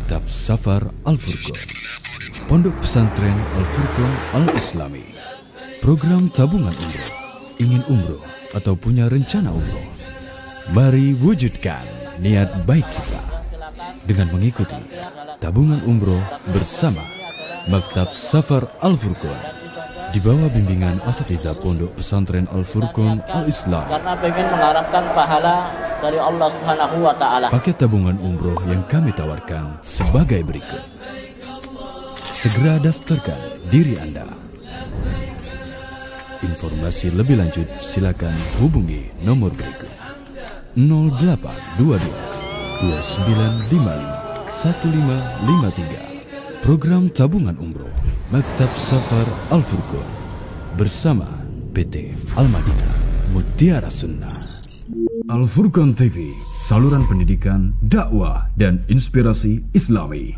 Maktab Safar Al-Furqan, Pondok Pesantren Al-Furqan Al-Islami. Program tabungan umroh. Ingin umroh atau punya rencana umroh? Mari wujudkan niat baik kita dengan mengikuti tabungan umroh bersama Maktab Safar Al-Furqan di bawah bimbingan Asatidzah Pondok Pesantren Al-Furqan Al-Islami. Karena ingin mengharapkan pahala dari Allah Subhanahu wa Ta'ala. Paket tabungan umroh yang kami tawarkan sebagai berikut. Segera daftarkan diri Anda. Informasi lebih lanjut silakan hubungi nomor berikut: 0822 2955 1553. Program tabungan umroh Maktab Safar Al-Furqan bersama PT Al-Madinah Mutiara Sunnah. Al-Furqan TV, saluran pendidikan, dakwah, dan inspirasi Islami.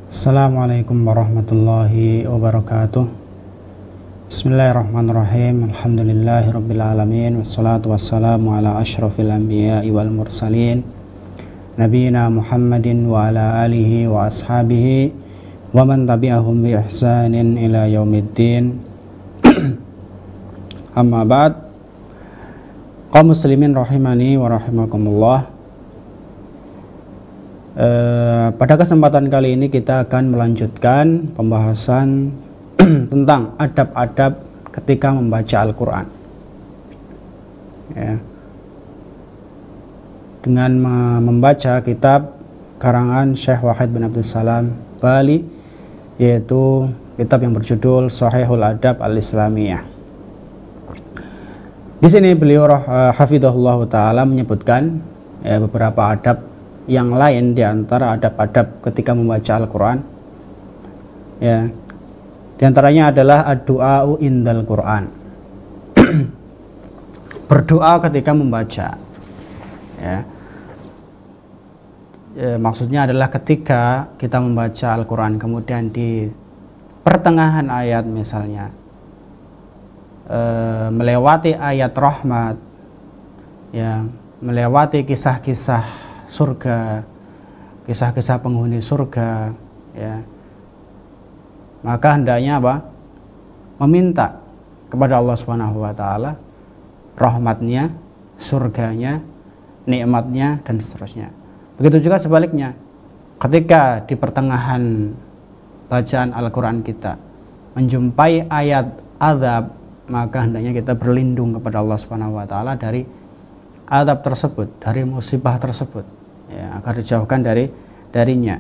Assalamualaikum warahmatullahi wabarakatuh. Bismillahirrahmanirrahim. Alhamdulillahirrabbilalamin. Wassalatu wassalamu ala ashrafil anbiya'i wal mursalin Nabiina Muhammadin wa ala alihi wa ashabihi wa man tabi'ahum bi ihsanin ila yaumiddin. Amma ba'd. Kaum muslimin rahimani wa rahimakumullah. Pada kesempatan kali ini kita akan melanjutkan pembahasan tentang adab-adab ketika membaca Al-Quran, ya. Dengan membaca kitab karangan Syekh Wahid bin Abdul Salam Bali, yaitu kitab yang berjudul Shahihul Adab Al-Islamiyah. Di sini beliau hafidhahullah ta'ala menyebutkan beberapa adab yang lain di antara adab-adab ketika membaca Al-Quran, ya. Di antaranya adalah ad-du'a'u indal Quran. Berdoa ketika membaca, ya. Maksudnya adalah ketika kita membaca Al-Quran kemudian di pertengahan ayat misalnya melewati ayat rahmat, ya, melewati kisah-kisah surga, kisah-kisah penghuni surga, ya, maka hendaknya apa? Meminta kepada Allah Subhanahu wa Ta'ala rahmatnya, surganya, nikmatnya, dan seterusnya. Begitu juga sebaliknya, ketika di pertengahan bacaan Al-Quran kita menjumpai ayat azab, maka hendaknya kita berlindung kepada Allah Subhanahu wa Ta'ala dari adab tersebut, dari musibah tersebut, ya, agar dijauhkan darinya.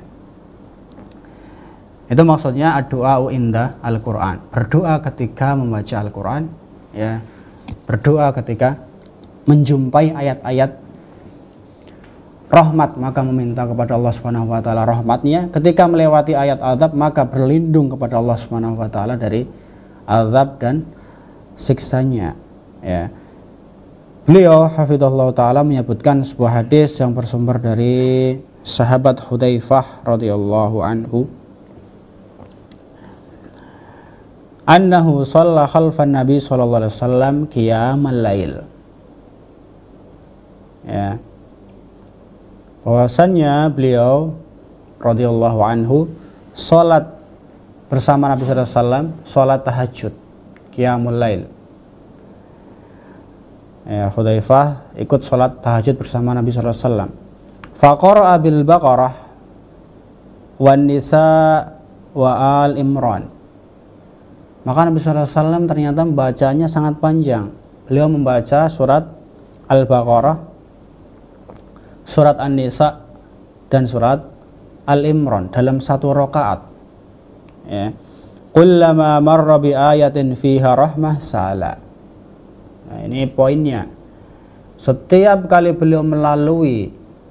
Itu maksudnya ad-du'a'u inda Al-Quran, berdoa ketika membaca Al-Quran, ya, berdoa ketika menjumpai ayat-ayat rahmat maka meminta kepada Allah Subhanahu wa Ta'ala rahmatnya. Ketika melewati ayat azab maka berlindung kepada Allah Subhanahu wa Ta'ala dari azab dan siksanya, ya. Beliau hafidhahullah ta'ala menyebutkan sebuah hadis yang bersumber dari sahabat Hudzaifah radhiyallahu anhu, annahu shalla khalfan nabi sallallahu alaihi wasallam qiyamal lail, ya, bahwasannya beliau radhiyallahu anhu salat bersama Nabi sallallahu alaihi wasallam, salat tahajud qiyamul lail. Ya, Hudzaifah ikut sholat tahajud bersama Nabi sallallahu alaihi wasallam. Faqara'a bil Baqarah wan Nisa wa Al Imran. Maka Nabi sallallahu alaihi wasallam ternyata membacanya sangat panjang. Beliau membaca surat Al-Baqarah, surat An-Nisa, dan surat Al-Imran dalam satu rakaat. Ya. Kullama marra bi ayatin fiha rahmah sa'ala. Nah, ini poinnya. Setiap kali beliau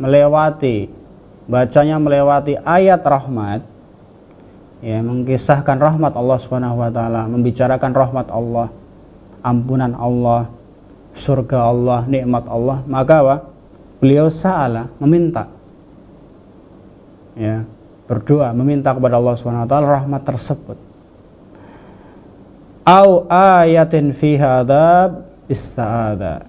melewati bacanya melewati ayat rahmat, ya, mengkisahkan rahmat Allah Subhanahu wa Ta'ala, membicarakan rahmat Allah, ampunan Allah, surga Allah, nikmat Allah, maka apa? Beliau sa'ala, meminta. Ya, berdoa, meminta kepada Allah Subhanahu wa taala rahmat tersebut. Au ayatin fiha adzab ista'adha.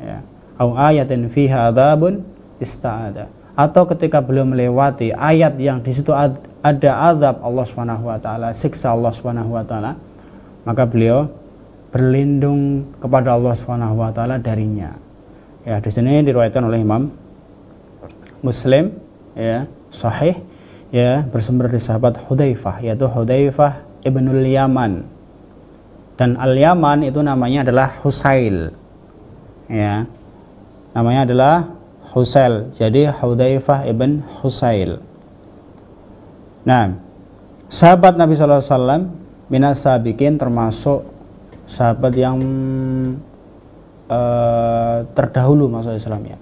Ya, au ayatin fiha adzabun ista'adha. Atau ketika beliau melewati ayat yang di situ ada azab Allah Subhanahu wa taala, siksa Allah Subhanahu wa taala, maka beliau berlindung kepada Allah Subhanahu wa taala darinya. Ya, di sini diriwayatkan oleh Imam Muslim, ya, sahih, ya, bersumber dari sahabat Hudzaifah, yaitu Hudzaifah ibnul Yaman. Dan Al-Yaman itu namanya adalah Husail. Ya. Namanya adalah Husail. Jadi Hudzaifah ibn Husail. Nah, sahabat Nabi sallallahu alaihi wasallam minas sabiqin, termasuk sahabat yang terdahulu masuk Islamnya.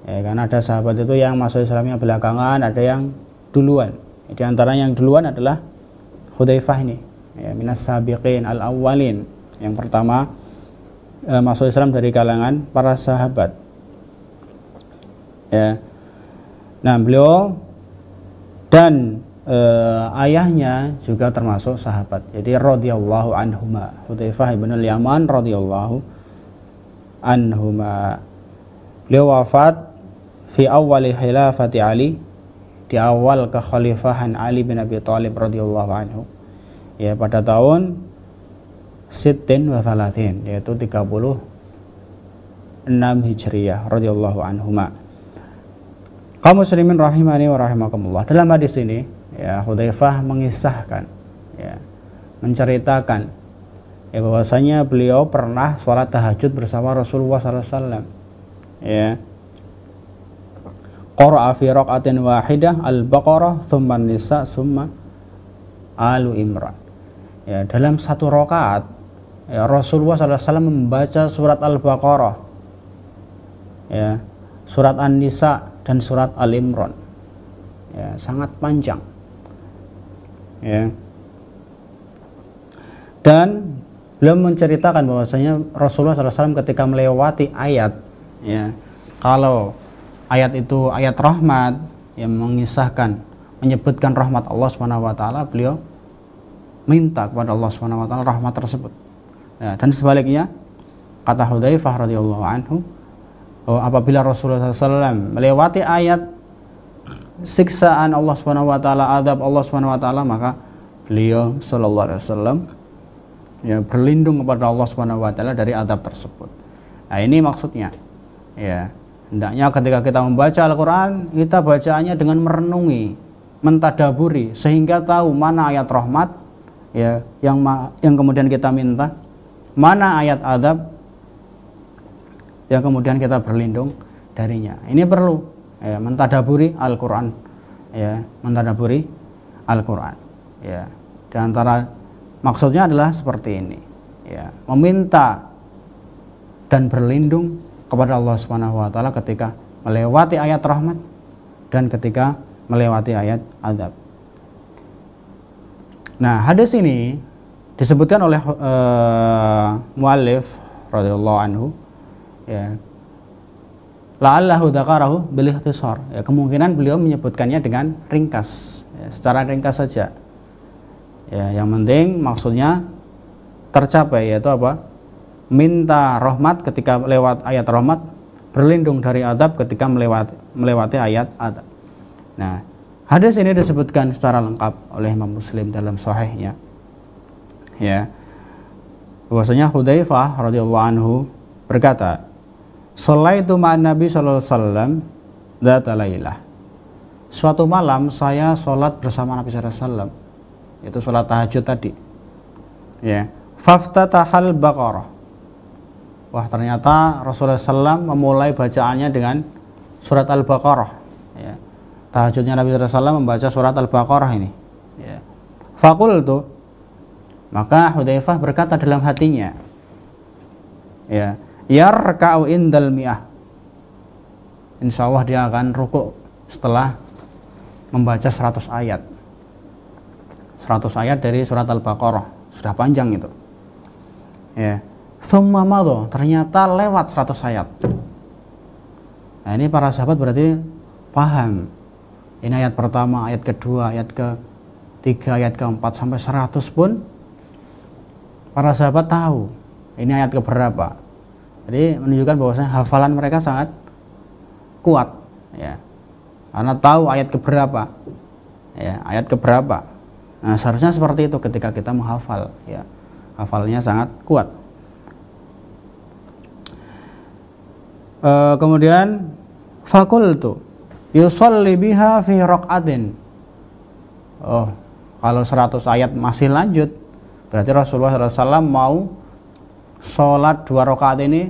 Ya, karena ada sahabat itu yang masuk Islamnya belakangan, ada yang duluan. Di antara yang duluan adalah Hudzaifah ini. Ya, minas sabiqin al-awwalin, yang pertama masuk Islam dari kalangan para sahabat. Ya. Nah, beliau dan ayahnya juga termasuk sahabat. Jadi radhiyallahu anhuma, Hudzaifah bin al-Yaman radhiyallahu anhuma. Beliau wafat fi awwali khilafati Ali, di awal kekhalifahan Ali bin Abi Thalib radhiyallahu anhu. Ya, pada tahun Sittin wa Thalathin, yaitu 36 Hijriyah radhiyallahu anhuma. Kaum muslimin rahimani wa rahimakumullah. Dalam hadis ini, ya, Hudzaifah mengisahkan, ya, menceritakan, ya, bahwasanya beliau pernah sholat tahajud bersama Rasulullah SAW. Ya. Qara'a fi raq'atin wahidah al-Baqarah, tsumma an-Nisa, tsumma Alu Imran. Ya, dalam satu rakaat, ya, Rasulullah SAW membaca surat Al-Baqarah, ya, surat An-Nisa dan surat Al-Imran. Ya, sangat panjang. Ya. Dan beliau menceritakan bahwasanya Rasulullah SAW ketika melewati ayat, ya, kalau ayat itu ayat rahmat yang mengisahkan, menyebutkan rahmat Allah SWT, beliau minta kepada Allah SWT rahmat tersebut. Ya, dan sebaliknya, kata Hudzaifah radhiyallahu anhu, bahwa apabila Rasulullah SAW melewati ayat siksaan Allah SWT, azab Allah SWT, maka beliau sallallahu alaihi wasallam, ya, berlindung kepada Allah SWT dari azab tersebut. Nah, ini maksudnya, ya, hendaknya ketika kita membaca Al-Quran, kita bacaannya dengan merenungi, mentadaburi, sehingga tahu mana ayat rahmat, ya, yang kemudian kita minta, mana ayat azab yang kemudian kita berlindung darinya. Ini perlu, ya, mentadaburi Al-Quran, ya, mentadaburi Al-Quran. Ya, di antara maksudnya adalah seperti ini, ya, meminta dan berlindung kepada Allah Subhanahu wa taala ketika melewati ayat rahmat dan ketika melewati ayat azab. Nah, hadis ini disebutkan oleh muallif radhiyallahu anhu, ya, la'allahu dzakarahu bil ikhtisar. Ya, kemungkinan beliau menyebutkannya dengan ringkas, ya, secara ringkas saja. Ya, yang penting maksudnya tercapai, yaitu apa? Minta rahmat ketika lewat ayat rahmat, berlindung dari azab ketika melewati ayat azab. Nah, hadis ini disebutkan secara lengkap oleh Imam Muslim dalam sahihnya. Ya. Bahwasanya Hudzaifah radhiyallahu anhu berkata, "Shallaitu ma'an Nabi sallallahu alaihi wasallam dzata lailah." Suatu malam saya sholat bersama Nabi sallallahu alaihi wasallam, yaitu sholat tahajud tadi. Ya. Faftatahal Baqarah. Wah, ternyata Rasulullah SAW memulai bacaannya dengan surat Al-Baqarah. Ya. Tahajudnya Nabi SAW membaca surat Al-Baqarah ini. Ya. Faqultu, maka Hudzaifah berkata dalam hatinya, ya, yarka'u indal mi'ah. Insya Allah dia akan rukuk setelah membaca 100 ayat. 100 ayat dari surat Al-Baqarah, sudah panjang itu. Ya. Tsumma madha, ternyata lewat 100 ayat. Nah, ini para sahabat berarti paham. Ini ayat pertama, ayat kedua, ayat ketiga, ayat keempat sampai 100 pun para sahabat tahu ini ayat keberapa. Jadi menunjukkan bahwasanya hafalan mereka sangat kuat, ya. Karena tahu ayat keberapa, ya, ayat keberapa. Nah, seharusnya seperti itu ketika kita menghafal, ya. Hafalnya sangat kuat. Kemudian fakultu yusolli biha fi raqatin. Oh, kalau 100 ayat masih lanjut, berarti Rasulullah SAW mau sholat 2 rakaat ini,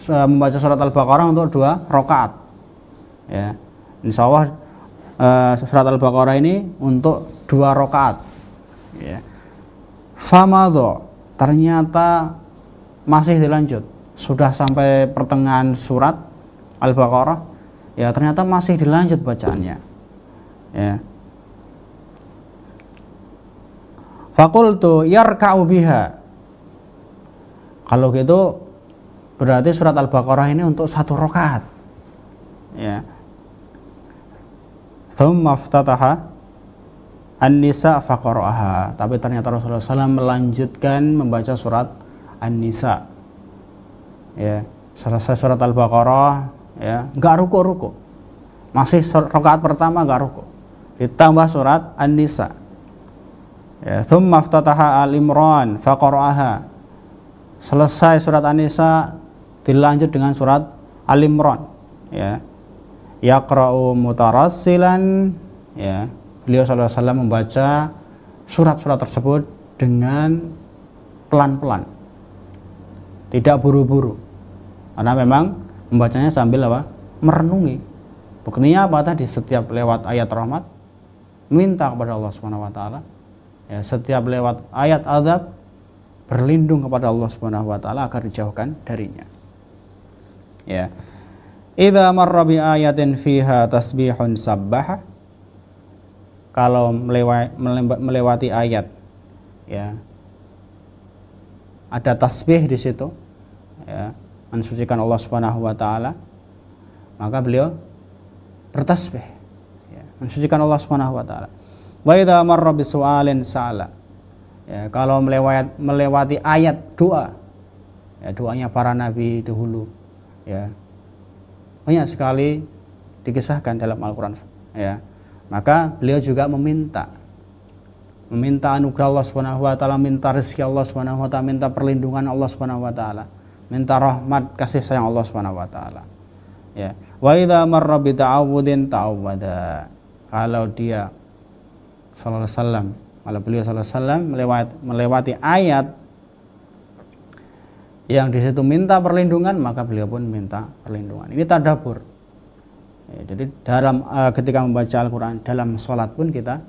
membaca surat Al-Baqarah untuk 2 rakaat. Ya, insya Allah surat Al-Baqarah ini untuk 2 rakaat. Ya. Famadho, ternyata masih dilanjut. Sudah sampai pertengahan surat Al-Baqarah, ya ternyata masih dilanjut bacaannya. Ya. Fakultu yarka'u biha. Kalau gitu berarti surat Al-Baqarah ini untuk 1 rakaat. Ya. Tsumma iftataha An-Nisa faqara'aha. Tapi ternyata Rasulullah SAW melanjutkan membaca surat An-Nisa. Ya, selesai surat Al-Baqarah, ya, enggak ruku. Masih rakaat pertama enggak ruku. Ditambah surat An-Nisa. Ya, tsumma iftataha Al-Imran faqara'aha. Selesai surat An-Nisa dilanjut dengan surat Al-Imran, ya. Yaqra'u mutarassilan, ya. Beliau sallallahu alaihi wasallam membaca surat-surat tersebut dengan pelan-pelan. Tidak buru-buru. Karena memang membacanya sambil apa? Merenungi. Buktinya apa tadi? Setiap lewat ayat rahmat minta kepada Allah Subhanahu wa taala. Ya, setiap lewat ayat azab berlindung kepada Allah Subhanahu wa taala agar dijauhkan darinya. Ya. Idza marra bi ayatin fiha tasbihun sabbaha. Kalau melewati ayat, ya, ada tasbih di situ, ya, mensucikan Allah Subhanahu wa taala, maka beliau bertasbih, ya, mensucikan Allah Subhanahu wa taala. Wa idza marra bi su'alin sa'ala. Ya, kalau melewati ayat doa, ya, doanya para nabi dahulu, ya, banyak sekali dikisahkan dalam Al-Qur'an, ya. Maka beliau juga meminta anugerah Allah Subhanahu wa taala, minta rezeki Allah Subhanahu wa taala, minta perlindungan Allah Subhanahu wa taala, minta rahmat kasih sayang Allah Subhanahu wa taala. Ya. Wa idza marra bi ta'awudin ta'awwada. Kalau dia sallallahu alaihi wasallam, kalau beliau sallallahu alaihi wasallam melewati ayat yang di situ minta perlindungan, maka beliau pun minta perlindungan. Ini tadabbur. Ya, jadi dalam ketika membaca Al-Quran, dalam sholat pun kita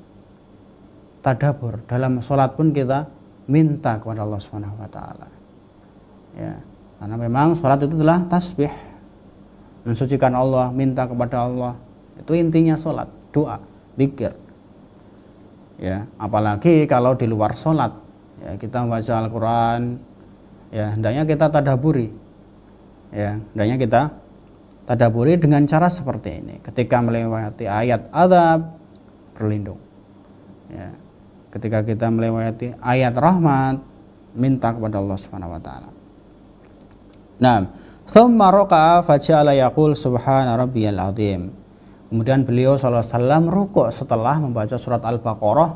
tadabbur, dalam sholat pun kita minta kepada Allah Subhanahu wa taala. Ya, karena memang sholat itu adalah tasbih, mensucikan Allah, minta kepada Allah. Itu intinya sholat, doa, zikir. Ya, apalagi kalau di luar sholat, ya, kita membaca Al-Quran, ya hendaknya kita tadabburi, ya hendaknya kita tadabburi dengan cara seperti ini. Ketika melewati ayat azab, berlindung. Ya. Ketika kita melewati ayat rahmat, minta kepada Allah Subhanahu wa taala. Nah, tsumma raka'a faja'ala yaqul subhana rabbiyal azim. Kemudian beliau sallallahu alaihi wasallam rukuk setelah membaca surat Al-Baqarah,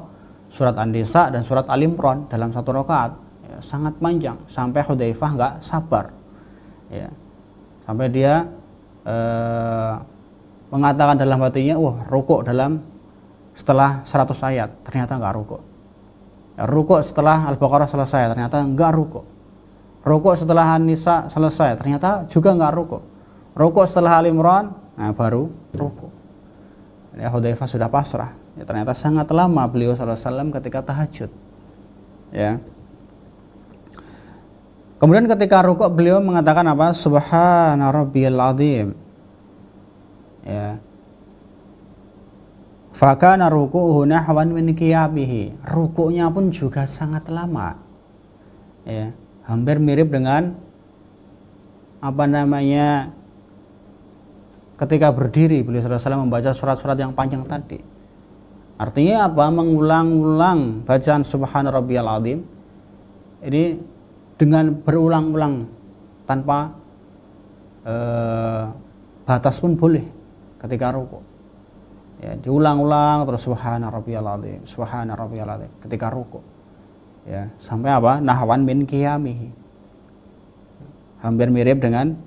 surat An-Nisa dan surat Al-Imran dalam 1 rakaat. Ya, sangat panjang sampai Hudzaifah enggak sabar. Ya. Sampai dia mengatakan dalam hatinya, wah, rukuk setelah 100 ayat, ternyata enggak rukuk. Ya, rukuk setelah Al-Baqarah selesai, ternyata enggak rukuk. Rukuk setelah An-Nisa selesai, ternyata juga enggak rukuk. Rukuk setelah Al-Imran, nah baru rukuk. Ya, Hudzaifah sudah pasrah. Ya, ternyata sangat lama beliau sallallahu alaihi wasallam ketika tahajud. Ya. Kemudian ketika rukuk beliau mengatakan apa? Subhana rabbiyal azim. Ya. Fakana ruku'uhu nahwan min qiyabihi. Rukuknya pun juga sangat lama. Ya. hampir mirip dengan apa namanya ketika berdiri beliau sallallahu alaihi wasallam membaca surat-surat yang panjang tadi. Artinya apa? Mengulang-ulang bacaan subhana rabbiyal azim ini dengan berulang-ulang tanpa batas pun boleh ketika rukuk. Ya, diulang-ulang terus subhana rabbiyal azim ketika rukuk. Ya, sampai apa? Nahwan min qiyamihi. Hampir mirip dengan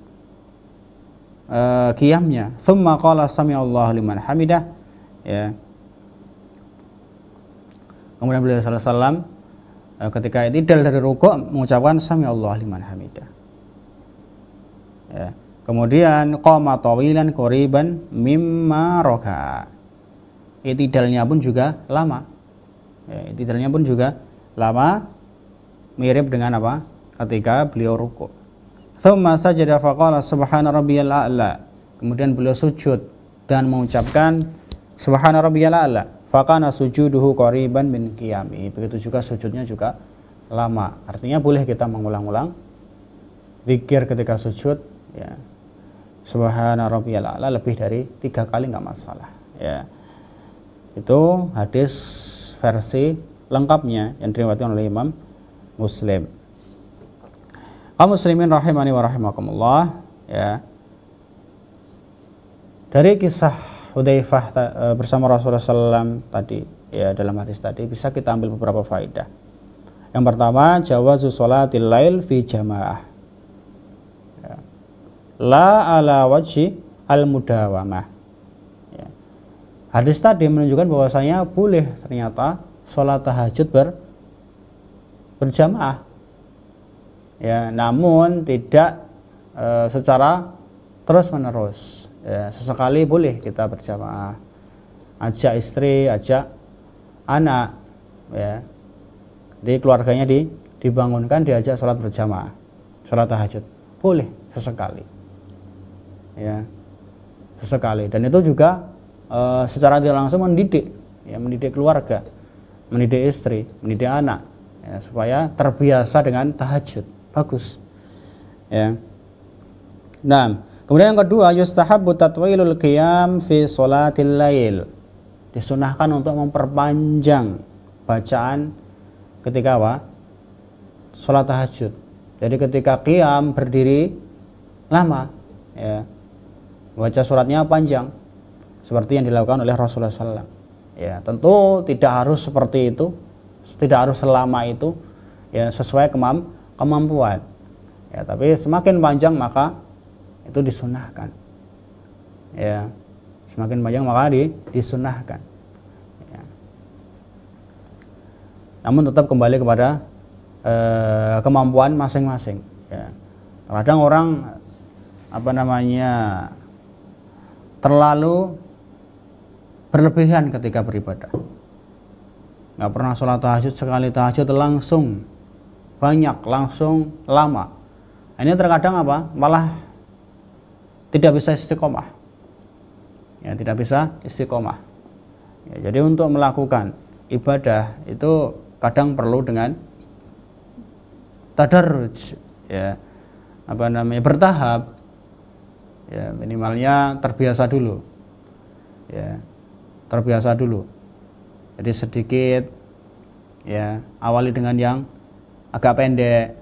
qiyamnya. Tsumma qala sami'allahu liman hamidah. Ya. Kemudian beliau sallallahu alaihi wasallam ketika i'tidal dari rukuk mengucapkan sami'allahu liman hamidah. Ya. Kemudian qama tawilan qoriban mimma raka'a. I'tidalnya pun juga lama. Ya, i'tidalnya pun juga lama, mirip dengan apa? Ketika beliau rukuk. Tsumma sajada faqala subhana rabbiyal a'la. Kemudian beliau sujud dan mengucapkan subhana rabbiyal a'la. Faqana sujuduhu qoriban min qiyami. Begitu juga sujudnya juga lama. Artinya boleh kita mengulang-ulang zikir ketika sujud, ya. Subhana rabbiyal a'la lebih dari 3 kali nggak masalah, ya. Itu hadis versi lengkapnya yang diriwayatkan oleh Imam Muslim. Kaum muslimin rahimani wa rahimakumullah, ya. Dari kisah Hudzaifah bersama Rasulullah SAW tadi, ya, dalam hadis tadi bisa kita ambil beberapa faedah. Yang pertama, jawazu sholatil lail fi jamaah. Ya. La ala wajhi al mudawamah. Hadis tadi menunjukkan bahwasanya boleh ternyata sholat tahajud berjamaah, ya, namun tidak secara terus menerus. Ya, sesekali boleh kita berjamaah, ajak istri, ajak anak, ya, di keluarganya dibangunkan, diajak sholat berjamaah, sholat tahajud, boleh sesekali, ya, sesekali. Dan itu juga secara tidak langsung mendidik, ya, mendidik keluarga, mendidik istri, mendidik anak, ya, supaya terbiasa dengan tahajud. Bagus, ya. Nah, kemudian yang kedua, yustahabbu tatwilul qiyam fi sholatil lail. Disunahkan untuk memperpanjang bacaan ketika apa? Sholat tahajud. Jadi ketika qiyam berdiri lama, ya, baca suratnya panjang, seperti yang dilakukan oleh Rasulullah SAW. Ya, tentu tidak harus seperti itu, tidak harus selama itu, ya, sesuai kemampuan. Ya, tapi semakin panjang maka itu disunahkan. Ya, semakin panjang maka disunahkan. Ya. Namun tetap kembali kepada kemampuan masing-masing. Ya. Kadang orang terlalu berlebihan ketika beribadah, nggak pernah sholat tahajud, sekali tahajud langsung banyak, langsung lama. Ini terkadang malah tidak bisa istiqomah, ya, tidak bisa istiqomah. Ya, jadi untuk melakukan ibadah itu kadang perlu dengan tadarruj, ya, bertahap, ya, minimalnya terbiasa dulu, ya. Terbiasa dulu. Jadi sedikit, ya, awali dengan yang agak pendek,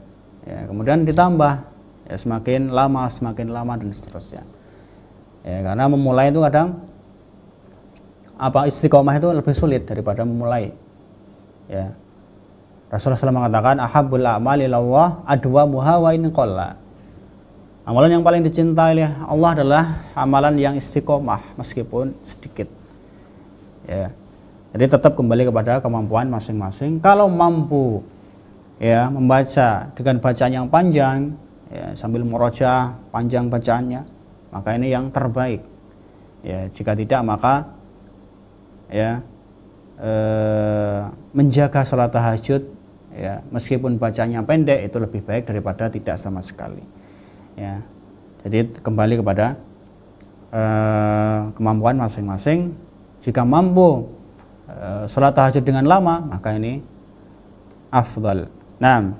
ya, kemudian ditambah, ya, semakin lama dan seterusnya. Ya, karena memulai itu kadang istiqomah itu lebih sulit daripada memulai. Ya. Rasulullah SAW mengatakan ahabbul a'mali ilallah adwamuha wa in qalla. Amalan yang paling dicintai oleh Allah adalah amalan yang istiqomah meskipun sedikit. Ya, jadi tetap kembali kepada kemampuan masing-masing. Kalau mampu, ya, membaca dengan bacaan yang panjang, ya, sambil murojaah panjang bacaannya, maka ini yang terbaik. Ya, jika tidak maka, ya, menjaga sholat tahajud, ya, meskipun bacanya pendek itu lebih baik daripada tidak sama sekali. Ya, jadi kembali kepada kemampuan masing-masing. Jika mampu sholat tahajud dengan lama, maka ini afdal. Nah,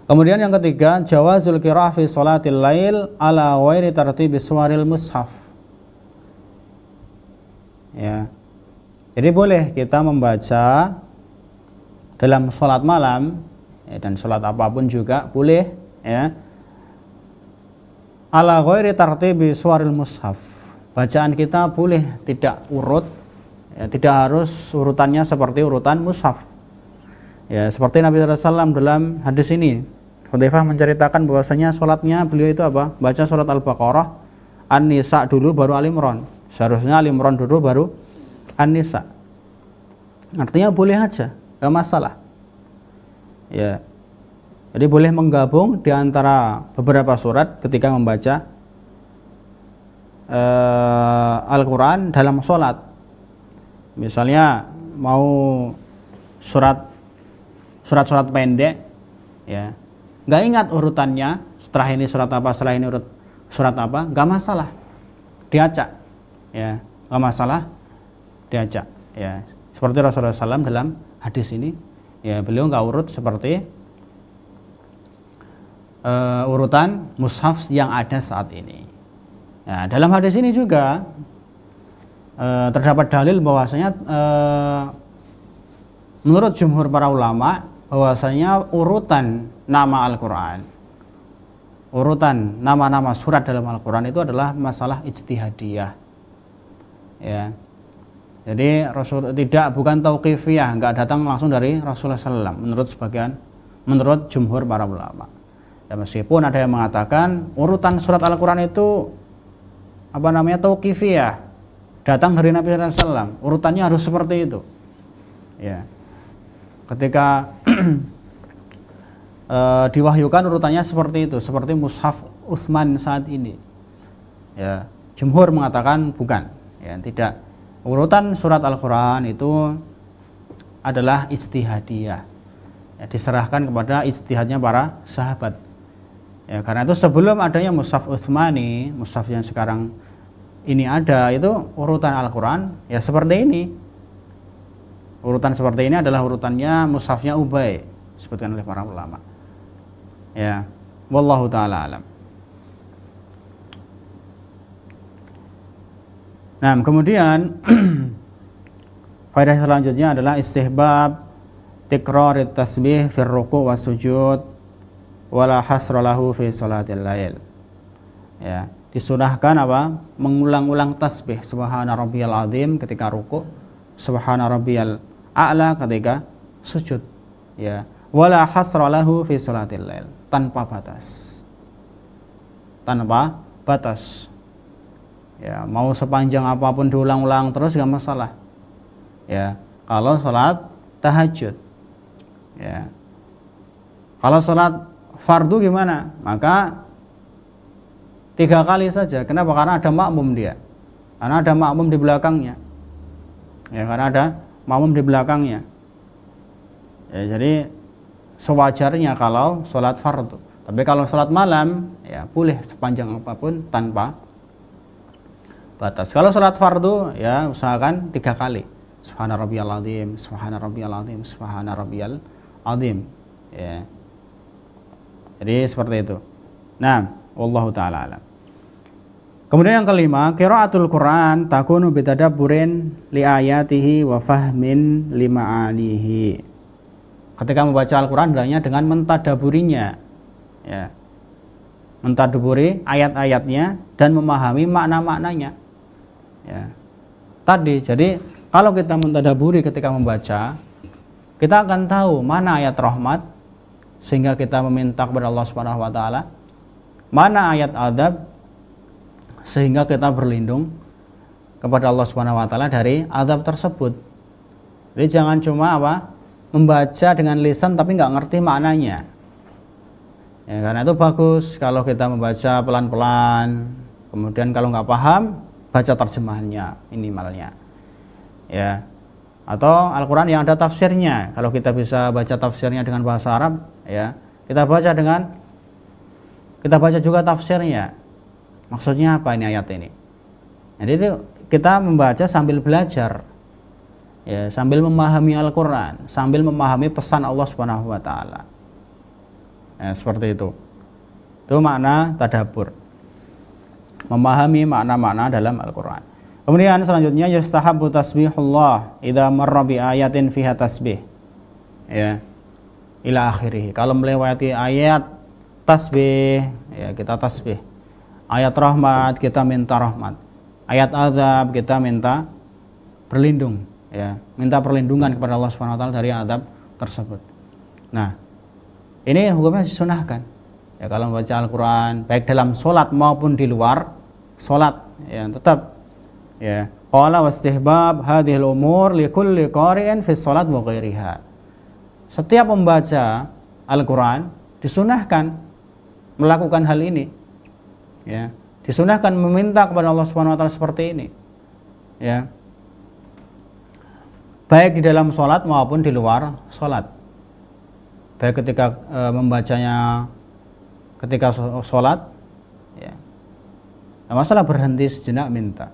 Kemudian yang ketiga, jawazul qiraah fi sholatil lail ala ghairi tartibi suwaril mushaf. Ya. Jadi boleh kita membaca dalam sholat malam ya, dan sholat apapun juga boleh ya. Ala ghairi tartibi suwaril mushaf. Bacaan kita boleh tidak urut ya, tidak harus urutannya seperti urutan mushaf. Ya, seperti Nabi SAW dalam hadis ini, Hudzaifah menceritakan bahwasanya sholatnya beliau itu apa? Baca sholat Al-Baqarah, An-Nisa dulu baru Al-Imran. Seharusnya Al-Imran dulu baru An-Nisa. Artinya boleh aja, enggak masalah. Ya. Jadi boleh menggabung di antara beberapa surat ketika membaca Al-Qur'an dalam sholat. Misalnya mau surat-surat pendek ya, nggak ingat urutannya, setelah ini surat apa, setelah ini surat apa, nggak masalah, diacak ya, nggak masalah, diacak ya, seperti Rasulullah SAW dalam hadis ini ya, beliau nggak urut seperti urutan mushaf yang ada saat ini. Nah, dalam hadis ini juga terdapat dalil bahwasanya menurut jumhur para ulama bahwasanya urutan nama Al-Quran, urutan nama-nama surat dalam Al-Quran itu adalah masalah ijtihadiyah ya. Jadi bukan tauqifiyah, enggak datang langsung dari Rasulullah SAW menurut jumhur para ulama ya, meskipun ada yang mengatakan urutan surat Al-Quran itu tauqifiyah, datang dari Nabi SAW, urutannya harus seperti itu ya. Ketika diwahyukan urutannya seperti itu, seperti mushaf Utsman saat ini ya, jumhur mengatakan bukan ya, tidak. Urutan surat Al-Quran itu adalah ijtihadiyah ya, diserahkan kepada ijtihadnya para sahabat ya. Karena itu sebelum adanya mushaf Utsmani, mushaf yang sekarang ini ada, itu urutan Al-Quran ya seperti ini. Urutan seperti ini adalah urutannya mushafnya Ubay, disebutkan oleh para ulama ya, wallahu ta'ala alam. Nah, kemudian faedah selanjutnya adalah istihbab tikrar tasbih fir ruku' was sujud wala hasra lahu fi sholatil lail ya, disunahkan mengulang-ulang tasbih subhana rabbiyal azim ketika ruku', subhana rabbiyal a'la ketika sujud ya, wala hasra lahu fi sholatil lail, tanpa batas ya, mau sepanjang apapun diulang-ulang terus gak masalah ya, kalau sholat tahajud ya. Kalau sholat fardu gimana? Maka 3 kali saja. Kenapa? Karena ada makmum dia, karena ada makmum di belakangnya ya, karena ada makmum di belakangnya ya, jadi sewajarnya kalau sholat fardu. Tapi kalau sholat malam ya boleh sepanjang apapun tanpa batas. Kalau sholat fardu ya usahakan 3 kali, subhana rabbiyal azim, subhana rabbiyal azim, subhana rabbiyal azim ya. Jadi seperti itu. Nah, wallahu ta'ala alam. Kemudian yang kelima, qiraatul Quran takunu bitadabburin li ayatihi wa fahmin li ma'anihi. Ketika membaca Al-Quran hendaknya dengan mentadaburinya ya, mentadaburi ayat-ayatnya dan memahami makna-maknanya ya. Tadi, jadi kalau kita mentadaburi ketika membaca, kita akan tahu mana ayat rahmat sehingga kita meminta kepada Allah Subhanahu wa taala, mana ayat adab sehingga kita berlindung kepada Allah Subhanahu wa taala dari azab tersebut. Jadi jangan cuma membaca dengan lisan tapi nggak ngerti maknanya. Ya, karena itu bagus kalau kita membaca pelan-pelan, kemudian kalau nggak paham baca terjemahannya minimalnya. Ya. Atau Al-Qur'an yang ada tafsirnya. Kalau kita bisa baca tafsirnya dengan bahasa Arab, ya, kita baca juga tafsirnya. Maksudnya apa ini ayat ini? Jadi itu kita membaca sambil belajar, ya, sambil memahami Al-Quran, sambil memahami pesan Allah Subhanahu Wa Taala. Seperti itu. Itu makna tadabbur. Memahami makna-makna dalam Al-Qur'an. Kemudian selanjutnya yustahabbu tasbihullah idza marra bi ayatin fiha tasbih. Ya. Ila akhirih. Kalau melewati ayat tasbih, ya kita tasbih. Ayat rahmat kita minta rahmat. Ayat azab kita minta berlindung, ya. Minta perlindungan kepada Allah Subhanahu wa taala dari azab tersebut. Nah, ini hukumnya disunahkan. Ya, kalau membaca Al-Qur'an baik dalam sholat maupun di luar sholat, ya tetap, ya. Qala wastihbab hadhil umur li kulli qari'in fi sholat wa ghairiha. Setiap membaca Al-Qur'an disunahkan melakukan hal ini. Ya, disunahkan meminta kepada Allah Subhanahu wa taala seperti ini. Ya. Baik di dalam sholat maupun di luar sholat. Baik ketika membacanya ketika sholat, ya. Nah, masalah berhenti sejenak minta.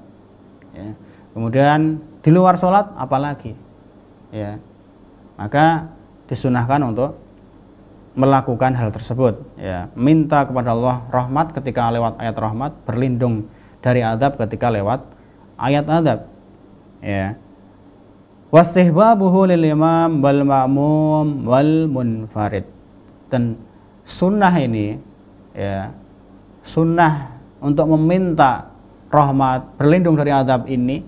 Ya. Kemudian di luar sholat apalagi, ya. Maka disunahkan untuk melakukan hal tersebut, ya. Minta kepada Allah rahmat ketika lewat ayat rahmat, berlindung dari azab ketika lewat ayat azab, ya. Wastihbabuhu lil imam wal ma'mum wal munfarid. Dan sunnah ini, ya, sunnah untuk meminta rahmat, berlindung dari azab ini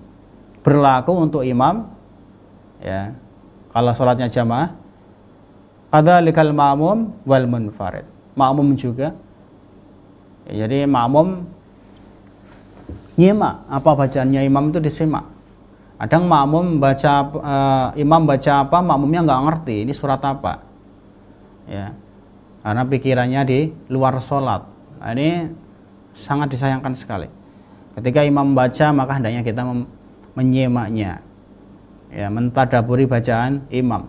berlaku untuk imam, ya, kalau sholatnya jamaah, kadzalikal ma'mum wal munfarid. Ma'mum juga, ya, jadi ma'mum nyimak apa bacaannya imam itu disimak. Kadang makmum baca imam baca apa, makmumnya nggak ngerti ini surat apa, ya, karena pikirannya di luar sholat. Nah, ini sangat disayangkan sekali. Ketika imam baca maka hendaknya kita menyimaknya, ya, mentadaburi bacaan imam,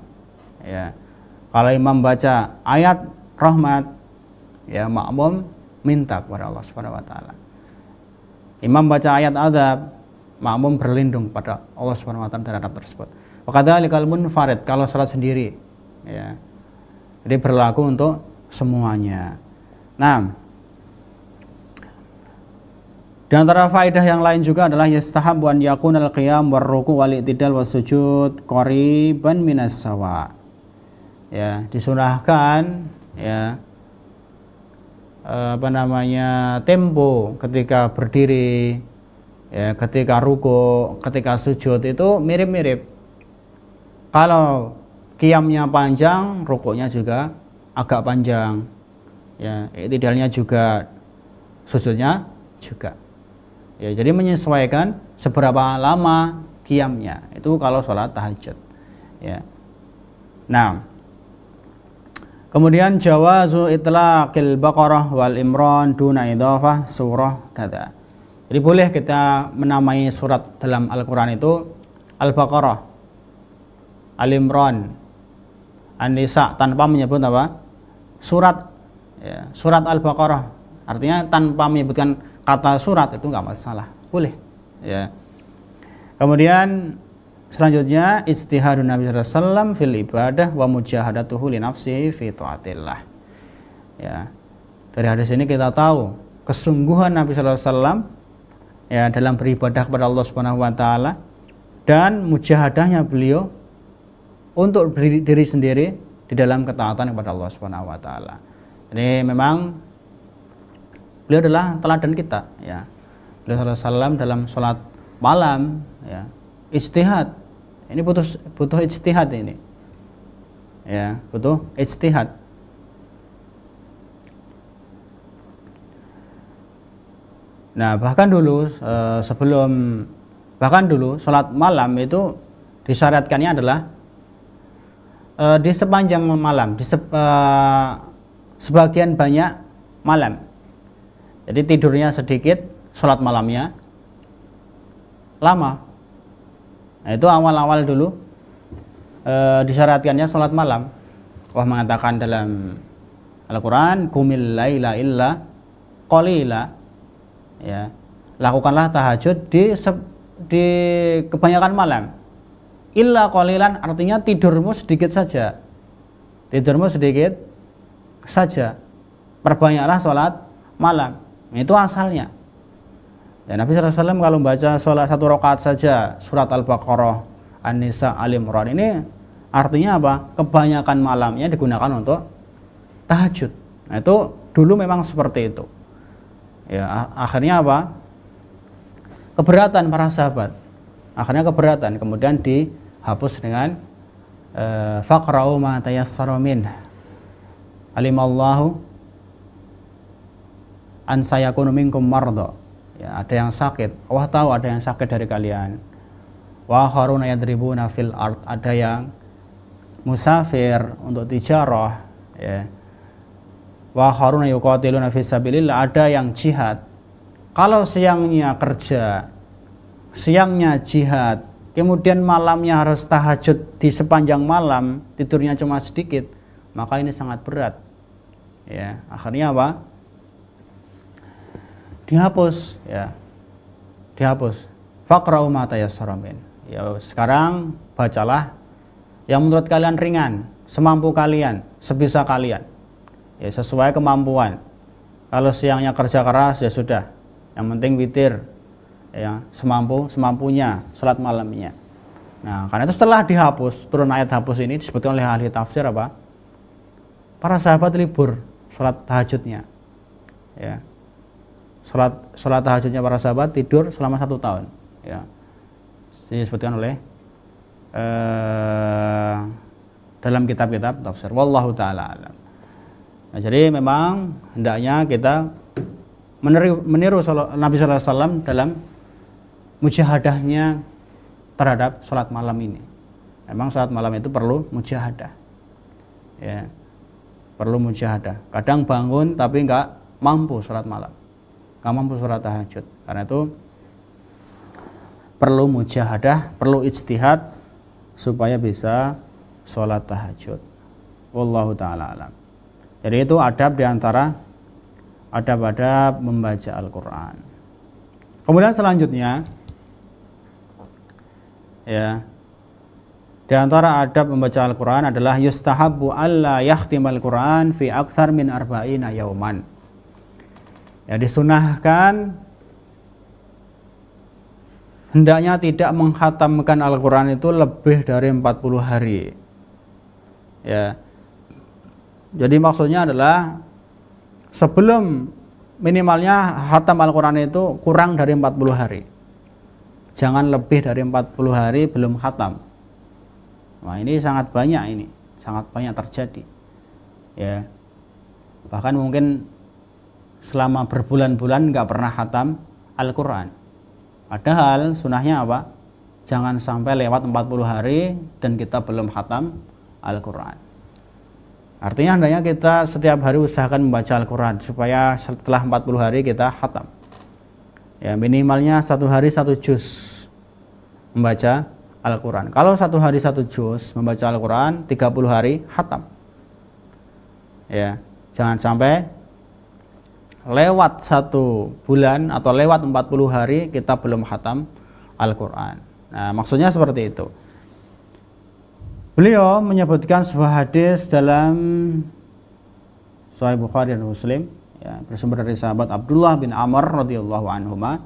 ya. Kalau imam baca ayat rahmat, ya, makmum minta kepada Allah Subhanahu wa taala. Imam baca ayat azab, makmum berlindung pada Allah Subhanahu wa taala terhadap tersebut. Wa kadzalikal munfarid, kalau salat sendiri, ya. Jadi berlaku untuk semuanya. Nah, di antara faedah yang lain juga adalah yastahabbu an yakunal qiyam war ruku' wal i'tidal was sujud qariban minas sawa. Ya, disunahkan, ya, tempo ketika berdiri, ya, ketika ruku', ketika sujud itu mirip-mirip. Kalau qiyamnya panjang, ruku'nya juga agak panjang, ya, i'tidalnya juga, sujudnya juga. Ya, jadi menyesuaikan seberapa lama qiyamnya. Itu kalau sholat tahajud, ya. Nah, kemudian jawazu itlaqil Baqarah wal Imran duna idhafah surah kada. Jadi boleh kita menamai surat dalam Al-Qur'an itu Al-Baqarah, Al-Imran, An-Nisa tanpa menyebut apa? Surat, ya, surat Al-Baqarah. Artinya tanpa menyebutkan kata surat itu enggak masalah, boleh, ya. Kemudian selanjutnya ijtihadun Nabi sallallahu alaihi wasallam fil ibadah wa mujahadatuhu li nafsihi fi taatillah. Ya. Dari hadis ini kita tahu kesungguhan Nabi sallallahu alaihi wasallam, ya, dalam beribadah kepada Allah Subhanahu wa taala dan mujahadahnya beliau untuk diri sendiri di dalam ketaatan kepada Allah Subhanahu wa taala. Jadi memang beliau adalah teladan kita, ya. Beliau sallallahu alaihi wasallam dalam sholat malam, ya, ijtihad. Ini butuh ijtihad ini, ya, butuh ijtihad. Nah, bahkan dulu sholat malam itu disyariatkannya adalah di sepanjang malam, sebagian banyak malam. Jadi tidurnya sedikit, sholat malamnya lama. Nah, itu awal-awal dulu disyariatkannya sholat malam. Allah mengatakan dalam Al-Quran, Qumil laila illa qalila, ya, lakukanlah tahajud di kebanyakan malam. Illa qalilan artinya tidurmu sedikit saja. Tidurmu sedikit, saja. Perbanyaklah sholat malam. Itu asalnya. Ya, Nabi SAW kalau membaca sholat 1 rakaat saja surat Al-Baqarah, An-Nisa, Al-Imran, ini artinya apa? Kebanyakan malamnya digunakan untuk tahajud. Nah, itu dulu memang seperti itu. Ya, akhirnya apa? Keberatan para sahabat. Akhirnya keberatan, kemudian dihapus dengan faqra'u ma tayassara min. Alimallahu an sayakunu minkum marda. Ya, ada yang sakit. Allah tahu ada yang sakit dari kalian. Wa akharuna yadribuna fil ard. Ada yang musafir untuk tijarah, ya. Wa akharuna yuqatiluna fi sabilillah. Ada yang jihad. Kalau siangnya kerja, siangnya jihad, kemudian malamnya harus tahajud di sepanjang malam, tidurnya cuma sedikit, maka ini sangat berat. Ya, akhirnya apa? Dihapus, ya. Dihapus. Faqra'u ma tayassara min. Ya, sekarang bacalah yang menurut kalian ringan, semampu kalian, sebisa kalian. Ya, sesuai kemampuan. Kalau siangnya kerja keras ya sudah. Yang penting witir, ya, semampunya sholat malamnya. Nah, karena itu setelah dihapus, turun ayat hapus ini disebutkan oleh ahli tafsir apa? Para sahabat libur sholat tahajudnya, ya. Sholat tahajudnya para sahabat tidur selama 1 tahun, ya. Disebutkan oleh dalam kitab-kitab tafsir. Wallahu ta'ala alam. Nah, jadi memang hendaknya kita meniru Nabi sallallahu alaihi wasallam dalam mujahadahnya terhadap sholat malam ini. Memang sholat malam itu perlu mujahadah, ya, perlu mujahadah. Kadang bangun tapi nggak mampu sholat malam, nggak mampu sholat tahajud. Karena itu perlu mujahadah, perlu ijtihad supaya bisa sholat tahajud. Wallahu ta'ala alam. Jadi itu adab diantara adab-adab membaca Al-Quran. Kemudian selanjutnya, ya, di antara adab membaca Al-Quran adalah yustahabbu alla yakhtimal Quran fi akthar min arba'ina yauman. Ya, disunahkan hendaknya tidak menghatamkan Al-Quran itu lebih dari 40 hari. Ya. Jadi maksudnya adalah sebelum minimalnya khatam Al-Quran itu kurang dari 40 hari. Jangan lebih dari 40 hari belum khatam. Nah, ini sangat banyak, sangat banyak terjadi. Ya. Bahkan mungkin selama berbulan-bulan nggak pernah khatam Al-Quran. Padahal sunahnya apa? Jangan sampai lewat 40 hari dan kita belum khatam Al-Quran. Artinya hendaknya kita setiap hari usahakan membaca Al-Quran supaya setelah 40 hari kita khatam. Ya, minimalnya 1 hari 1 juz membaca Al-Quran. Kalau 1 hari 1 juz membaca Al-Quran, 30 hari khatam. Ya, jangan sampai lewat 1 bulan atau lewat 40 hari kita belum khatam Al-Quran. Nah, maksudnya seperti itu. Beliau menyebutkan sebuah hadis dalam Sahih Bukhari dan Muslim, ya, bersumber dari sahabat Abdullah bin Amr radhiyallahu anhuma.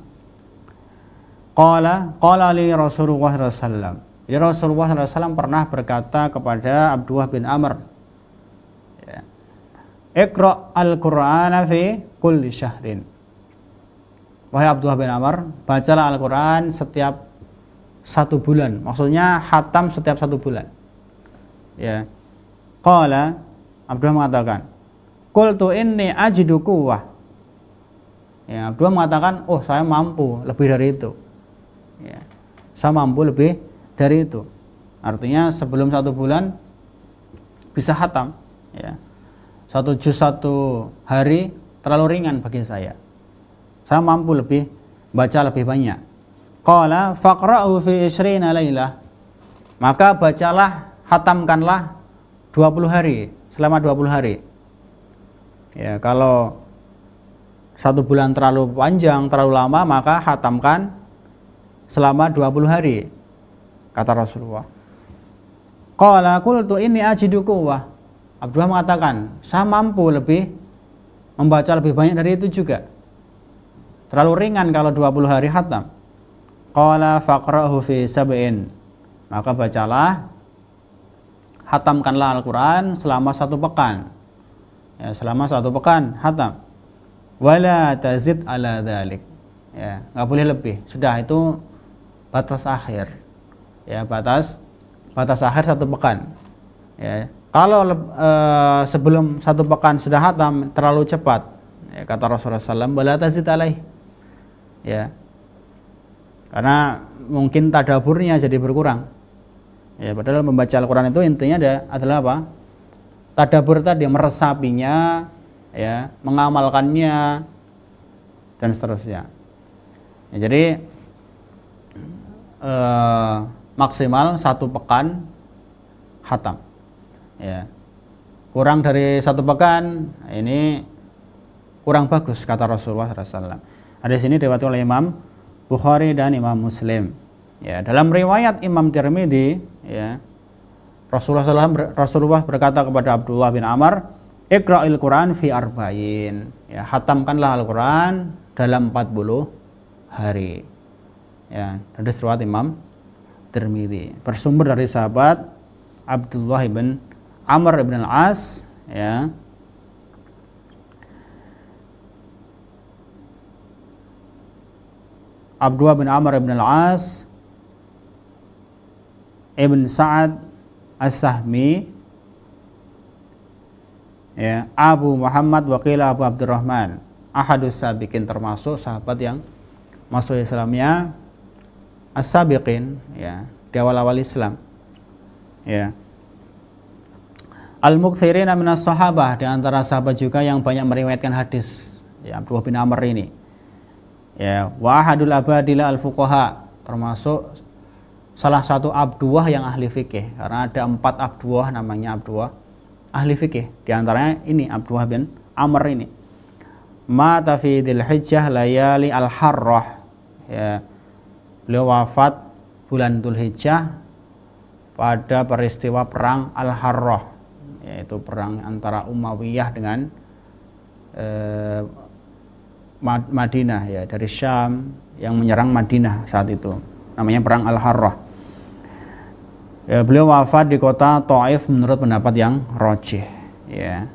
Qala li Rasulullah sallallahu alaihi wasallam. Jadi Rasulullah sallallahu alaihi wasallam pernah berkata kepada Abdullah bin Amr, ya, Iqra' al-Qur'ana fi kulli syahrin. Wahai Abdullah bin Amr, bacalah Al-Qur'an setiap 1 bulan. Maksudnya khatam setiap 1 bulan. Ya. Qala, Abdullah mengatakan, qultu inni ajidu quwwah. Ya, Abdullah mengatakan, oh saya mampu lebih dari itu. Ya. Saya mampu lebih dari itu. Artinya sebelum 1 bulan bisa khatam, ya. 1 juz 1 hari terlalu ringan bagi saya. Saya mampu baca lebih banyak. Qala faqra'u fi 20 lailah. Maka bacalah, khatamkanlah 20 hari, selama 20 hari. Ya, kalau 1 bulan terlalu panjang, terlalu lama, maka khatamkan selama 20 hari, kata Rasulullah. Qala qultu inni ajidu quwwah. Abdullah mengatakan, saya mampu membaca lebih banyak dari itu juga. Terlalu ringan kalau 20 hari khatam. Qala faqra'hu fi sab'in. Maka bacalah, khatamkanlah Al-Quran selama 1 pekan. Ya, selama 1 pekan khatam. Wala tazid ala dzalik. Ya, nggak boleh lebih. Sudah, itu batas akhir. Ya, batas akhir 1 pekan. Ya, kalau sebelum 1 pekan sudah khatam terlalu cepat, ya, kata Rasulullah SAW, wala tazid alaih. Ya, karena mungkin tadaburnya jadi berkurang. Ya, padahal membaca Al-Quran itu intinya adalah apa? Tadabur tadi, meresapinya, ya, mengamalkannya, dan seterusnya. Ya, jadi maksimal 1 pekan khatam. Ya, kurang dari 1 pekan ini kurang bagus, kata Rasulullah SAW. Hadis ini diriwayatkan oleh Imam Bukhari dan Imam Muslim. Ya, dalam riwayat Imam Tirmidzi, ya, Rasulullah berkata kepada Abdullah bin Amr, Iqra'il Quran fi arba'in. Ya, khatamkanlah Al-Quran dalam 40 hari. Ya, hadis riwayat Imam Tirmidzi. Bersumber dari sahabat Abdullah bin Amr bin Al-As, ya. Abdullah bin Amr bin Al-As Ibn Sa'ad As-Sahmi, ya, Abu Muhammad Waqila Abu Abdurrahman, ahadus sabiqin, termasuk sahabat yang masuk Islamnya as-sabiqin, ya, di awal-awal Islam. Ya. Al-mukthirina minas sahabah, di antara sahabat juga yang banyak meriwayatkan hadis, ya, Abdullah bin Amr ini. Ya, wa ahadul abadila al-fuqaha, termasuk salah satu abduah yang ahli fikih, karena ada 4 abduah namanya abduah ahli fikih. Di antaranya ini Abdullah bin Amr ini. Mata fi Dzulhijjah layali al-harrah. Ya, beliau wafat bulan Dzulhijjah pada peristiwa perang Al-Harrah, yaitu perang antara Umayyah dengan Madinah, ya, dari Syam yang menyerang Madinah saat itu. Namanya perang Al-Harrah. Ya, beliau wafat di kota Thaif menurut pendapat yang rajih, ya.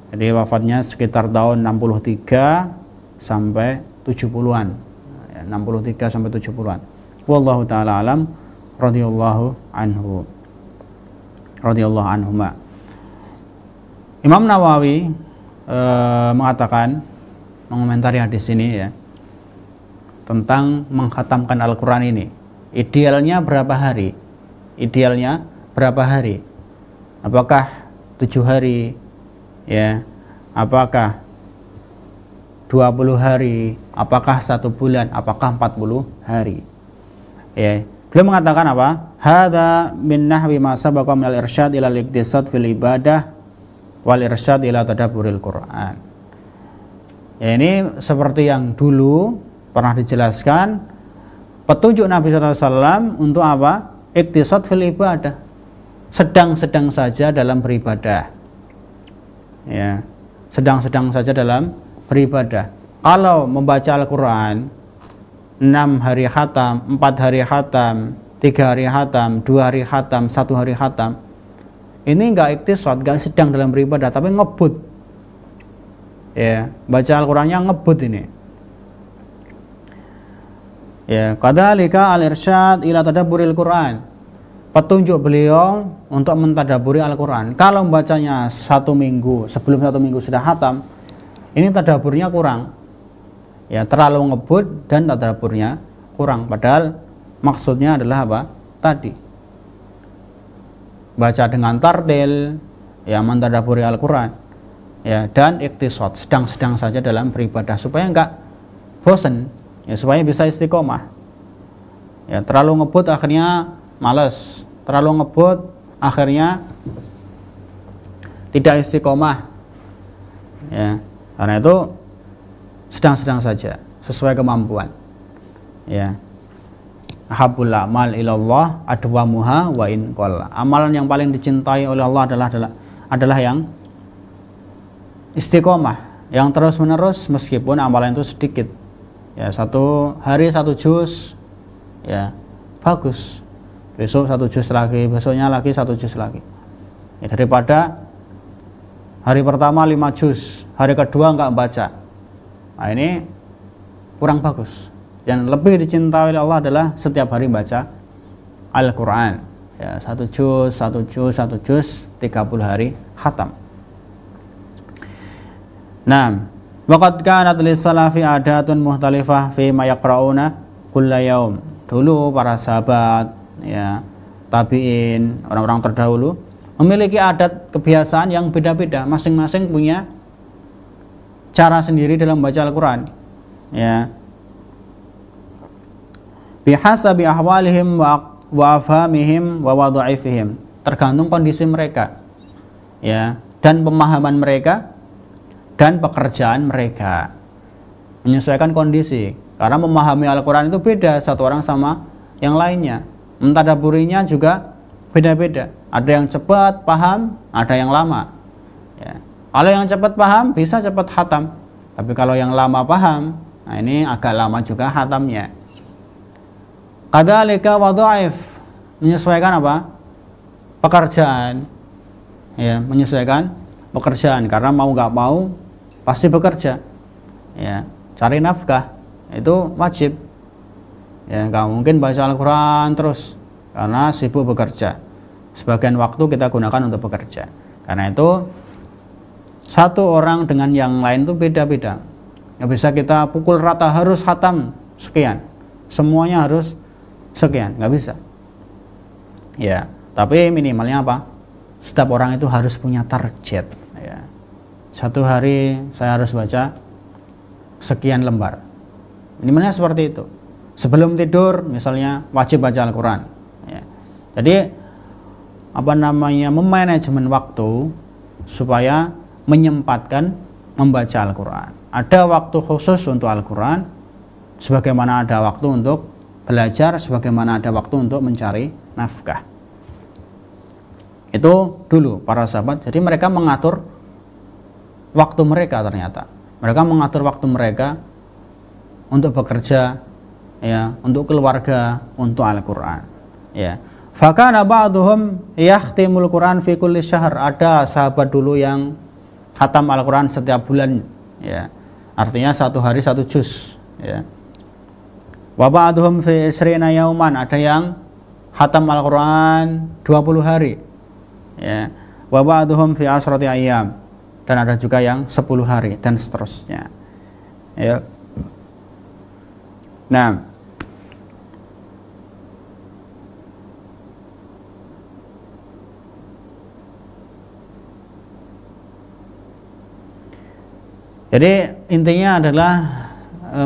Jadi wafatnya sekitar tahun 63 sampai 70-an. Ya, 63 sampai 70-an. Wallahu taala alam, radhiyallahu anhuma. Imam Nawawi mengatakan, mengomentari hadis ini, ya, tentang mengkhatamkan Al-Quran ini, idealnya berapa hari? Idealnya berapa hari? Apakah 7 hari, ya? Apakah 20 hari? Apakah 1 bulan? Apakah 40 hari? Ya, beliau mengatakan apa? Hadza min nahwi ma sabaqa min al-irsyad ila al-iqtisad fil ibadah wal irsyad ila tadabburil Quran. Ya, ini seperti yang dulu pernah dijelaskan, petunjuk Nabi SAW untuk apa? Iqtisad fil ibadah, sedang-sedang saja dalam beribadah, ya, sedang-sedang saja dalam beribadah. Kalau membaca Al-Quran 6 hari khatam, 4 hari khatam, 3 hari khatam, 2 hari khatam, 1 hari khatam, ini enggak iqtisad, enggak sedang dalam beribadah, tapi ngebut. Ya, baca Al-Qurannya ngebut ini. Ya, kadzalika al-irsyad ila tadabburil Quran. Petunjuk beliau untuk mentadaburi Al-Quran. Kalau membacanya 1 minggu, sebelum 1 minggu sudah khatam, ini tadaburnya kurang. Ya, terlalu ngebut dan tadaburnya kurang. Padahal maksudnya adalah apa? Tadi, baca dengan tartil, ya, mentadaburi Al-Quran. Ya, dan iqtisad, sedang-sedang saja dalam beribadah supaya enggak bosan, ya, supaya bisa istiqomah. Ya, terlalu ngebut akhirnya malas, terlalu ngebut akhirnya tidak istiqomah. Ya, karena itu sedang-sedang saja, sesuai kemampuan. Ya, ahabbul a'mal ilallah adwamuha wa in qalla. Amalan yang paling dicintai oleh Allah adalah yang istiqomah, yang terus menerus meskipun amalan itu sedikit. Ya, satu hari 1 juz, ya bagus. Besok 1 juz lagi, besoknya lagi 1 juz lagi. Ya, daripada hari pertama 5 juz, hari kedua nggak baca. Nah, ini kurang bagus. Yang lebih dicintai oleh Allah adalah setiap hari baca Al-Quran. Ya, 1 juz, 1 juz, 1 juz, 30 hari khatam. Nah, waqad kanat lis-salafi adatun muhtalifah fi ma yaqra'una kulla yaum. Dulu para sahabat, ya, tabi'in, orang-orang terdahulu memiliki adat kebiasaan yang beda-beda, masing-masing punya cara sendiri dalam membaca Al-Quran. Ya. Bihasabi ahwalihim wa afhamihim wa wadha'ifihim, tergantung kondisi mereka, ya, dan pemahaman mereka dan pekerjaan mereka, menyesuaikan kondisi. Karena memahami Al-Quran itu beda satu orang sama yang lainnya, mentadaburinya juga beda-beda. Ada yang cepat paham, ada yang lama, ya. Kalau yang cepat paham bisa cepat khatam, tapi kalau yang lama paham, nah ini agak lama juga khatamnya. Kadzalika wadha'if, menyesuaikan apa? Pekerjaan. Ya, menyesuaikan pekerjaan, karena mau nggak mau pasti bekerja. Ya, cari nafkah itu wajib. Ya, nggak mungkin baca Al-Quran terus karena sibuk bekerja. Sebagian waktu kita gunakan untuk bekerja. Karena itu satu orang dengan yang lain itu beda-beda. Nggak bisa kita pukul rata harus khatam sekian, semuanya harus sekian, nggak bisa. Ya, tapi minimalnya apa? Setiap orang itu harus punya target. Ya. Satu hari saya harus baca sekian lembar. Minimalnya seperti itu. Sebelum tidur misalnya wajib baca Al-Quran. Ya. Jadi memanajemen waktu supaya menyempatkan membaca Al-Quran. Ada waktu khusus untuk Al-Quran, sebagaimana ada waktu untuk belajar, sebagaimana ada waktu untuk mencari nafkah. Itu dulu para sahabat. Jadi mereka mengatur waktu mereka, ternyata mereka mengatur waktu mereka untuk bekerja, ya, untuk keluarga, untuk Al-Quran. Ya. Fakana ba'duhum yakhtimul Quran fi kulli syahr. Ada sahabat dulu yang khatam Al-Quran setiap bulan, ya. Artinya satu hari 1 juz, ya. Wa ba'duhum fi isrina yauman, ada yang khatam Al-Quran 20 hari. Ya. Wa ba'duhum fi asrati ayyam, dan ada juga yang 10 hari dan seterusnya. Ya. Nah, jadi intinya adalah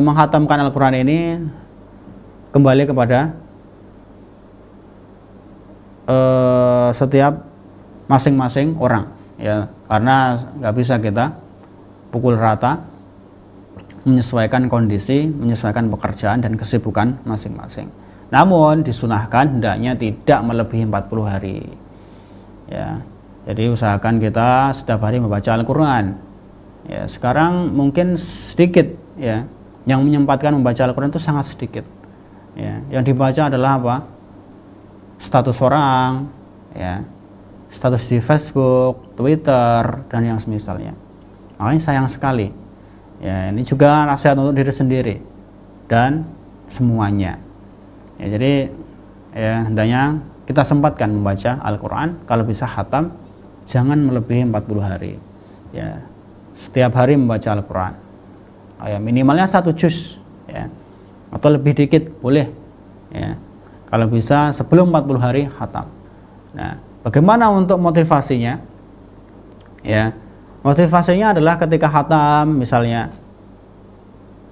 menghatamkan Al-Quran ini kembali kepada setiap masing-masing orang, ya, karena nggak bisa kita pukul rata, menyesuaikan kondisi, menyesuaikan pekerjaan dan kesibukan masing-masing. Namun disunahkan hendaknya tidak melebihi 40 hari, ya. Jadi usahakan kita setiap hari membaca Al-Quran. Ya, sekarang mungkin sedikit, ya, yang menyempatkan membaca Al-Quran itu sangat sedikit. Ya, yang dibaca adalah apa? Status orang, ya, status di Facebook, Twitter, dan yang semisalnya. Makanya sayang sekali. Ya, ini juga nasihat untuk diri sendiri dan semuanya. Ya, jadi ya hendaknya kita sempatkan membaca Al-Quran. Kalau bisa khatam, jangan melebihi 40 hari. Ya, setiap hari membaca Al-Quran. Ya, minimalnya 1 juz, ya, atau lebih dikit boleh, ya. Kalau bisa sebelum 40 hari khatam. Nah, bagaimana untuk motivasinya? Ya, motivasinya adalah ketika khatam, misalnya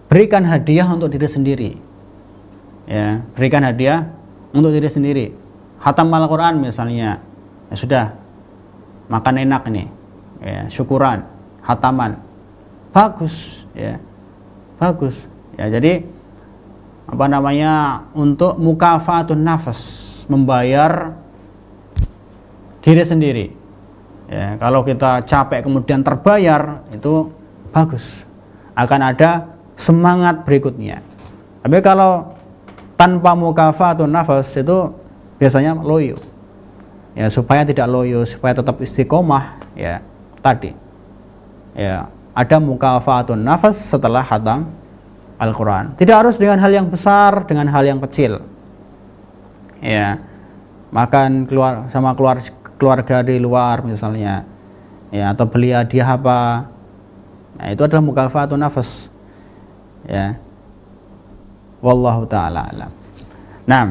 berikan hadiah untuk diri sendiri. Ya, berikan hadiah untuk diri sendiri. Khatam Al-Quran misalnya, ya sudah, makan enak nih, ya, syukuran, khataman, bagus, ya, bagus. Ya, jadi untuk mukafatun nafas, membayar diri sendiri, Ya, kalau kita capek kemudian terbayar, itu bagus. Akan ada semangat berikutnya. Tapi kalau tanpa mukafaatun nafas itu biasanya loyo. Ya, supaya tidak loyo, supaya tetap istiqomah, ya tadi. Ya, ada mukafaatun nafas setelah khatam Al-Quran. Tidak harus dengan hal yang besar, dengan hal yang kecil. Ya, makan sama keluarga di luar misalnya, ya, atau beli hadiah apa, nah itu adalah mukafaatun nafas, ya. Wallahu ta'ala alam. Nah,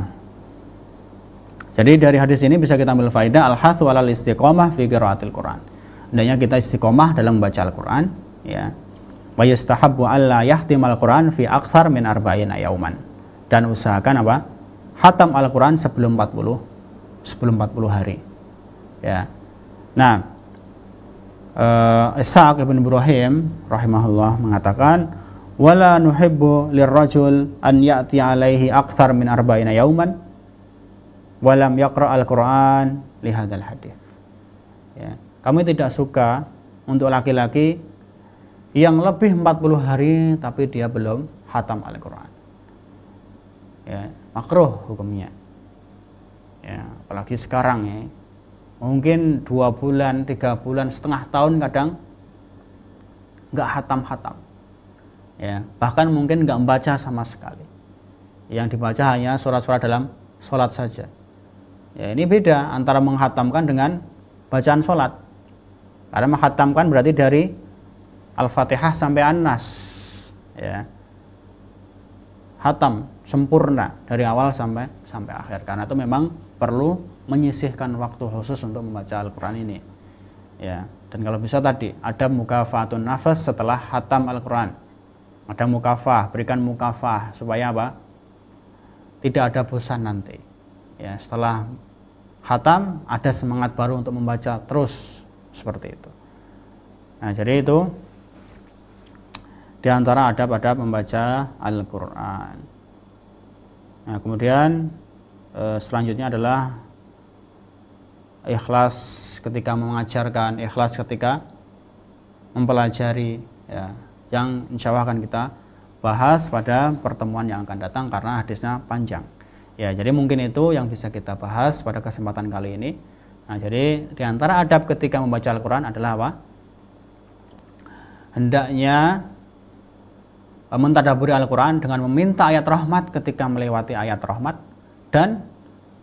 jadi dari hadis ini bisa kita ambil faedah al-hathu alal istiqomah fi qiraatil Quran. Hendaknya kita istiqomah dalam membaca Al-Quran, ya. Wa yastahabbu alla yahtimal Quran fi akthar min arba'ina yauman. Dan usahakan apa? Khatam Al-Quran sebelum 40 hari. Ya. Nah, Ishaq ibn Ibrahim rahimahullah mengatakan, wala nuhibbu lirrajul an ya'ti alaihi akthar min arba'ina yauman walam yaqra al-Quran li hadzal hadits. Ya, kami tidak suka untuk laki-laki yang lebih 40 hari tapi dia belum khatam Al-Quran. Ya, makruh hukumnya. Ya, apalagi sekarang ya. Mungkin 2 bulan, 3 bulan, setengah tahun kadang nggak hatam-hatam, ya, bahkan mungkin nggak membaca sama sekali. Yang dibaca hanya surat-surat dalam sholat saja. Ya, ini beda antara menghatamkan dengan bacaan sholat. Karena menghatamkan berarti dari Al-Fatihah sampai An-Nas, ya, hatam sempurna dari awal sampai akhir. Karena itu memang perlu menyisihkan waktu khusus untuk membaca Al-Quran ini, ya. Dan kalau bisa tadi ada mukafaatun nafas setelah khatam Al-Quran, ada mukafah, berikan mukafah supaya apa? Tidak ada bosan nanti, ya. Setelah khatam ada semangat baru untuk membaca terus seperti itu. Nah, jadi itu diantara adab-adab membaca Al-Quran. Nah, kemudian selanjutnya adalah ikhlas ketika mengajarkan, ikhlas ketika mempelajari, ya, yang insya Allah akan kita bahas pada pertemuan yang akan datang karena hadisnya panjang. Ya, jadi mungkin itu yang bisa kita bahas pada kesempatan kali ini. Nah, jadi diantara adab ketika membaca Al-Quran adalah apa? Hendaknya mentadaburi Al-Quran dengan meminta ayat rahmat ketika melewati ayat rahmat dan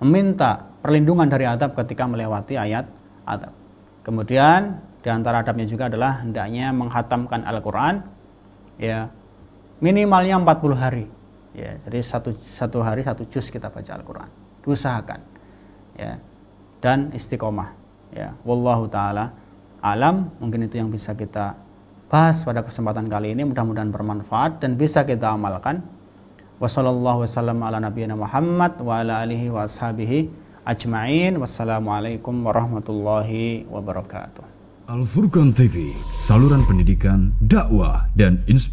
meminta perlindungan dari adab ketika melewati ayat adab. Kemudian diantara adabnya juga adalah hendaknya menghatamkan Al-Quran, ya, minimalnya 40 hari. Ya, jadi satu hari 1 juz kita baca Al-Quran. Diusahakan, ya, dan istiqomah. Ya, wallahu taala alam. Mungkin itu yang bisa kita bahas pada kesempatan kali ini. Mudah-mudahan bermanfaat dan bisa kita amalkan. Wassallallahu wasallam ala nabiyina Muhammad wa ala alihi wa ashabihi ajma'in. Wassalamualaikum warahmatullahi wabarakatuh. Al Furqan TV, saluran pendidikan, dakwah dan inspirasi.